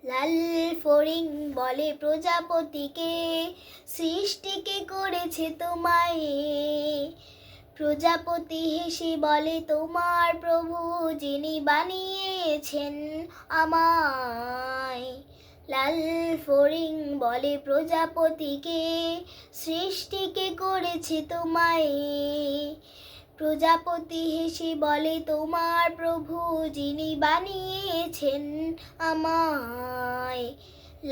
লাল ফড়িং বলে প্রজাপতিকে, সৃষ্টিকে করেছে তোমায়। প্রজাপতি হেসে বলে তোমার প্রভু, যিনি বানিয়েছেন আমায়। লাল ফড়িং বলে প্রজাপতিকে, সৃষ্টিকে করেছে তোমায়। প্রজাপতি হেসে বলে তোমার প্রভু, যিনি বানিয়েছেন আমায়।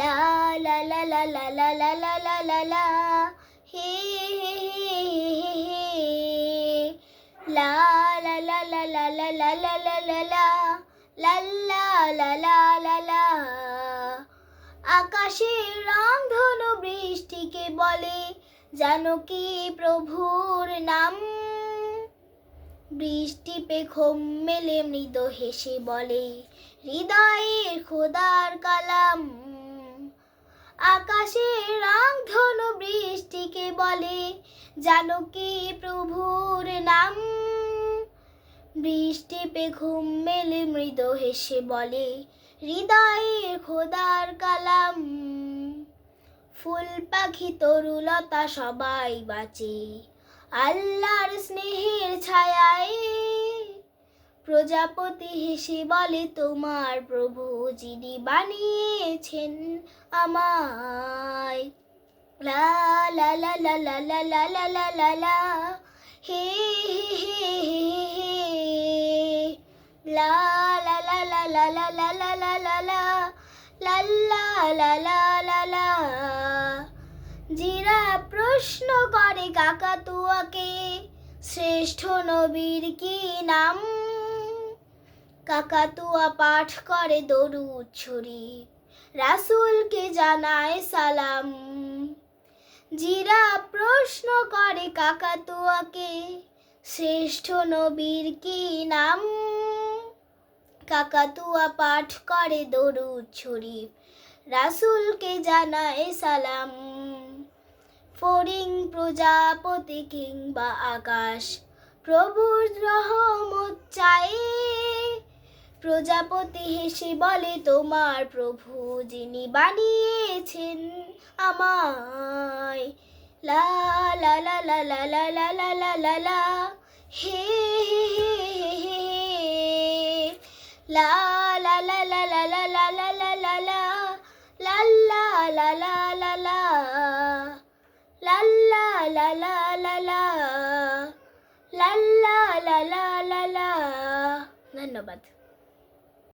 লা লা লা লা লা লা লা লা লা লা লা, হে হে হে হে, লা লা লা লা লা লা লা লা লা লা লা, লা লা লা লা লা লা। আকাশের রংধনু বৃষ্টিকে বলে, জানো কি প্রভুর নাম? বৃষ্টি পেখম মেলে মৃদু হেসে বলে, হৃদয়ের খোদার কালাম। আকাশের রংধনু বৃষ্টিকে বলে, জানো কি প্রভুর নাম? বৃষ্টি পেখম মেলে মৃদু হেসে বলে, হৃদয়ের খোদার কালাম। ফুল পাখি তরুলতা সবাই বাঁচে আল্লাহর স্নেহের ছায়ায়। প্রজাপতি হেসে বলে তোমার প্রভু, যিনি বানিয়েছেন আমায়। লা লা লা লা লা লা লা লা লা লা লা, হে হে হে হে, লা লা লা লা লা লা লা লা লা লা লা, লা লা লা লা লা লা। জিরা প্রশ্ন করে কাকাতুয়াকে, শ্রেষ্ঠ নবীর কি নাম? কাকাতুয়া পাঠ করে দরুদ শরীফ, রাসূলকে জানায় সালাম। জিরা প্রশ্ন করে কাকাতুয়াকে, শ্রেষ্ঠ নবীর কি নাম? কাকাতুয়া পাঠ করে দরুদ শরীফ, রাসূলকে জানায় সালাম। ফড়িং প্রজাপতি কিংবা আকাশ, প্রভুর রহমত চায়। প্রজাপতি হেসে বলে তোমার প্রভু, যিনি বানিয়েছেন আমায়। লা লা লা লা লা লা লা লা লা লা লা, হে হে হে হে, লা লা লা লা লা লা লা লা লা লা লা, লা লা লা লা লা লা, লা লা লা লা লা লা, লা লা লা লা লা লা। ধন্যবাদ।